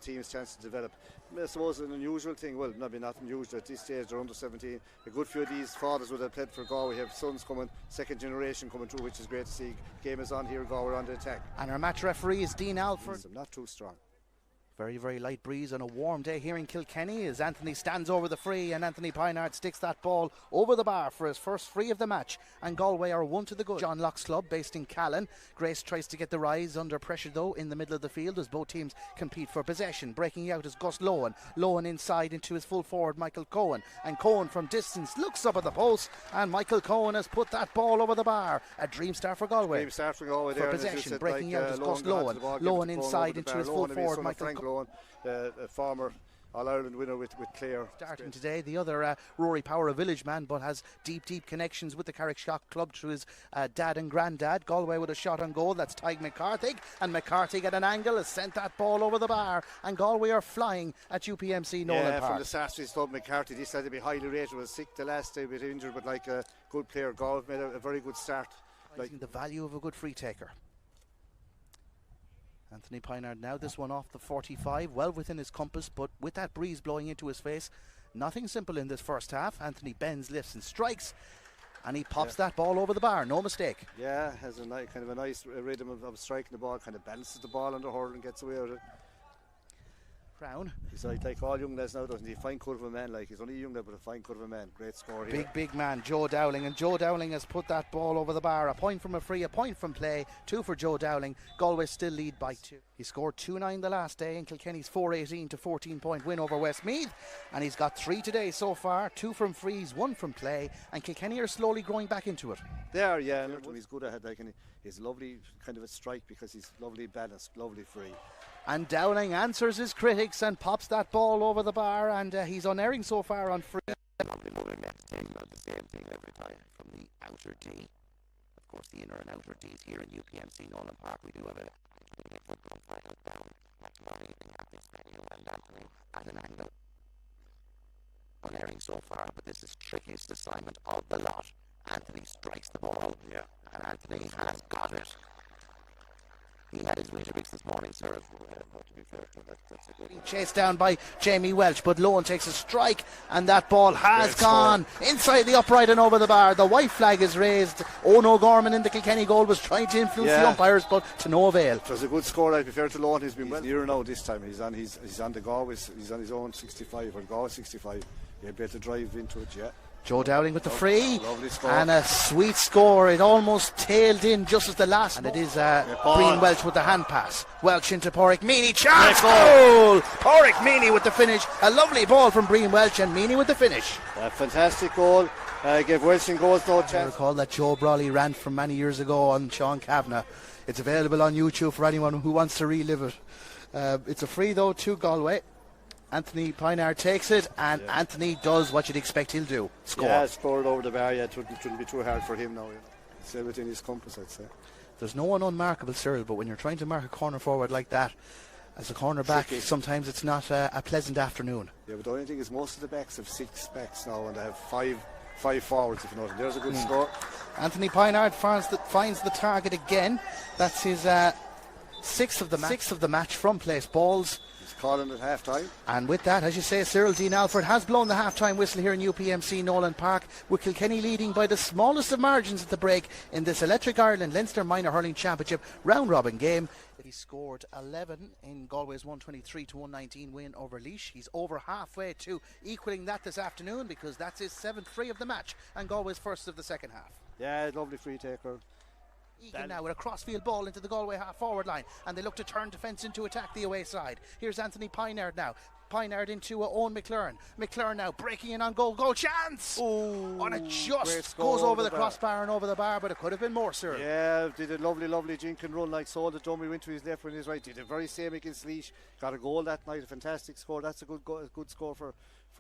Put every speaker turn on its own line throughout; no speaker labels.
team's chance to develop. I suppose an unusual thing, well, maybe not unusual at this stage, they're under 17. A good few of these fathers would have played for Galway. We have sons coming, second generation coming through, which is great to see. Game is on here, Galway on the attack.
And our match referee is Dean Alford.
Not too strong.
Very, very light breeze on a warm day here in Kilkenny as Anthony stands over the free and Anthony Pinard sticks that ball over the bar for his first free of the match. And Galway are 1 to the good. John Locke's club based in Callan. Grace tries to get the rise under pressure though in the middle of the field as both teams compete for possession. Breaking out is Gus Lohan. Lohan inside into his full forward Michael Cohen. And Cohen from distance looks up at the post and Michael Cohen has put that ball over the bar. A dream start for Galway.
Dream start for Galway
for
there.
Possession. Breaking out is Gus Lohan. Lohan inside into his full forward Michael Cohen.
A former All-Ireland winner with Clare.
Starting today, the other Rory Power, a village man, but has deep connections with the Carrickshock club through his dad and granddad. Galway with a shot on goal, that's Tig McCarthy, and McCarthy at an angle has sent that ball over the bar, and Galway are flying at UPMC Nolan Park.
From the Saturday club, McCarthy, this had to be highly rated, was sick the last day, a bit injured, but like a good player. Galway made a very good start.
Like the value of a good free taker. Anthony Pinard now, this one off the 45, well within his compass, but with that breeze blowing into his face, nothing simple in this first half. Anthony bends, lifts and strikes, and he pops that ball over the bar, no mistake.
Yeah, has a kind of a nice rhythm of striking the ball, kind of balances the ball under hurl and gets away with it.
Crown.
He's like all young lads now, doesn't he? Fine cut of a man, like he's only a young lad, but a fine cut of a man. Great score here.
Big man, Joe Dowling, and Joe Dowling has put that ball over the bar. A point from a free, a point from play, 2 for Joe Dowling. Galway still lead by 2. He scored 2-9 the last day in Kilkenny's 4-18 to 14-point win over Westmeath, and he's got 3 today so far, 2 from frees, 1 from play, and Kilkenny are slowly growing back into it.
They are, yeah, and he's good at it, like, and he's lovely kind of a strike because he's lovely balanced, lovely free.
And Dowling answers his critics and pops that ball over the bar, and he's unerring so far on free.
The same thing every time from the outer D. Of course, the inner and outer D's here in UPMC Nolan Park. We do have a at an angle. Unerring so far, but this is trickiest assignment of the lot. Anthony strikes the ball, and Anthony has got it. He had his Weetabix this morning, sir. To be fair, that's a good.
Chased down by Jamie Welch, but Lohan takes a strike, and that ball has gone inside the upright and over the bar. The white flag is raised. Owen O'Gorman in the Kilkenny goal was trying to influence the umpires, but to no avail.
It was a good score. I prefer to Lohan. He's been well near now this time. He's on the Galway. He's on his own 65 or Galway 65. He'll be able to drive into it,
Joe Dowling with the free,
lovely score.
And a sweet score. It almost tailed in just as the last, and it is Brian Welch with the hand pass. Welch into Porrick Meany, chance goal! Porrick Meany with the finish. A lovely ball from Brian Welch, and Meany with the finish.
A fantastic goal. Gave Wilson goals no chance.
I recall that Joe Brawley rant from many years ago on Sean Kavanagh. It's available on YouTube for anyone who wants to relive it. It's a free though to Galway. Anthony Pinard takes it, and Anthony does what you'd expect he'll do. Score.
Yeah, scored over the bar. It wouldn't be too hard for him now. It's within his compass, I'd say.
There's no one unmarkable, Cyril, but when you're trying to mark a corner forward like that, as a corner back, sometimes it's not a pleasant afternoon.
Yeah, but the only thing is most of the backs have 6 backs now, and they have five forwards, if you know. There's a good score.
Anthony Pinard finds the target again. That's his sixth of the match from place balls.
Calling at half time.
And with that, as you say, Cyril, Dean Alford has blown the half-time whistle here in UPMC Nolan Park, with Kilkenny leading by the smallest of margins at the break in this Electric Ireland Leinster Minor Hurling Championship round-robin game. He scored 11 in Galway's 123 to 119 win over Laois. He's over halfway to equaling that this afternoon, because that's his 7th free of the match and Galway's first of the second half.
Yeah, lovely free taker.
Egan now with a crossfield ball into the Galway half-forward line, and they look to turn defence into attack the away side. Here's Anthony Pinard now. Pinard into Owen McLaren. McLaren now breaking in on goal. Goal chance! And it just goes over the crossbar and over the bar, but it could have been more, sir.
Yeah, did a lovely jink and run, like so. The dummy went to his left and his right. Did the very same against Laois. Got a goal that night, a fantastic score. That's a good score for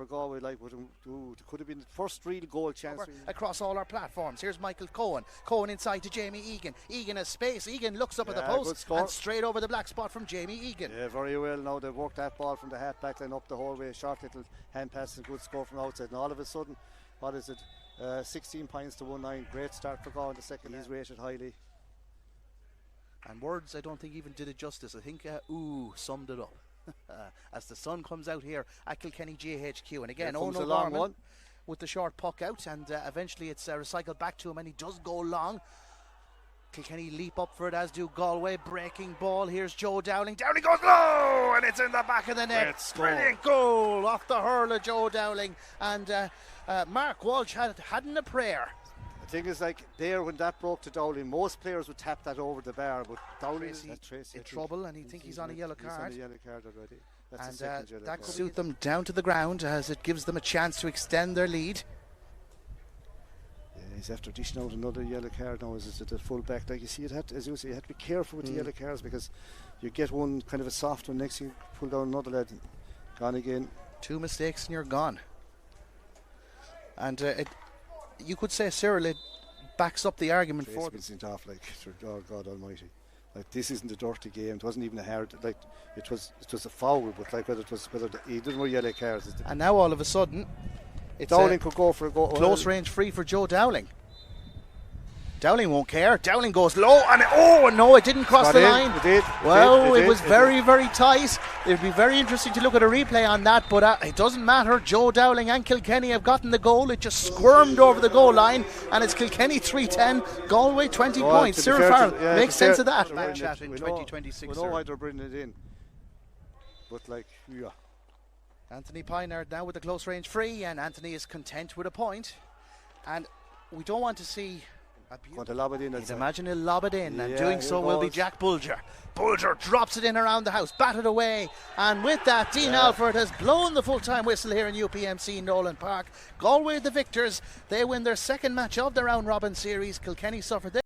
Galway. Like, it could have been the first real goal chance.
Across all our platforms. Here's Michael Cohen. Cohen inside to Jamie Egan. Egan has space. Egan looks up at the post and straight over the black spot from Jamie Egan.
Yeah, very well. Now they worked that ball from the half back line up the whole way. Short little hand pass and good score from outside. And all of a sudden, what is it? 16 points to 1-9. Great start for Galway in the second. He's rated highly.
And words I don't think even did it justice. I think summed it up. as the sun comes out here at Kilkenny GHQ. And again,
Here comes
Ono
a long
Gorman
one.
with the short puck out, and eventually it's recycled back to him, and he does go long. Kilkenny leap up for it, as do Galway. Breaking ball. Here's Joe Dowling. Dowling goes low, and it's in the back of the net. Brilliant goal off the hurler, Joe Dowling. And Mark Walsh hadn't a prayer.
The thing is, like, there when that broke to Dowling, most players would tap that over the bar, but Dowling is
in trouble, and he thinks he's on a yellow card.
He's on a yellow card already. That's
And
the second yellow
that
card.
could suit them down to the ground, as it gives them a chance to extend their lead.
He's after dishing out another yellow card now. Is it the full back? Like you see, as you say, you have to be careful with the yellow cards, because you get one kind of a soft one, next thing you pull down another lad, gone again.
2 mistakes and you're gone. And you could say, Cyril, it backs up the argument for them.
Sent off, like, oh God Almighty! Like, this isn't a dirty game. It wasn't even a hard. Like, it was a foul, but like whether he didn't wear yellow cards.
And now all of a sudden, it's
Dowling could go for a goal.
close range free for Joe Dowling. Dowling won't care. Dowling goes low, and oh no, it didn't cross the line. It was very, very tight. It would be very interesting to look at a replay on that, but it doesn't matter. Joe Dowling and Kilkenny have gotten the goal. It just squirmed over the goal line, and it's Kilkenny 3-10, Galway 20 points. Cyril Farrell makes sense of that. Match chat in 2026.
We know why they're bringing it in, but like, yeah.
Anthony Pinard now with the close range free, and Anthony is content with a point. And we don't want to see.
Want to lob it in?
He'd imagine he'll lob it in, and
Yeah,
doing so
here
will be
goes.
Jack Bulger. Bulger drops it in around the house, batted away, and with that, Dean Alford has blown the full-time whistle here in UPMC Nolan Park. Galway the victors. They win their second match of the round-robin series. Kilkenny suffered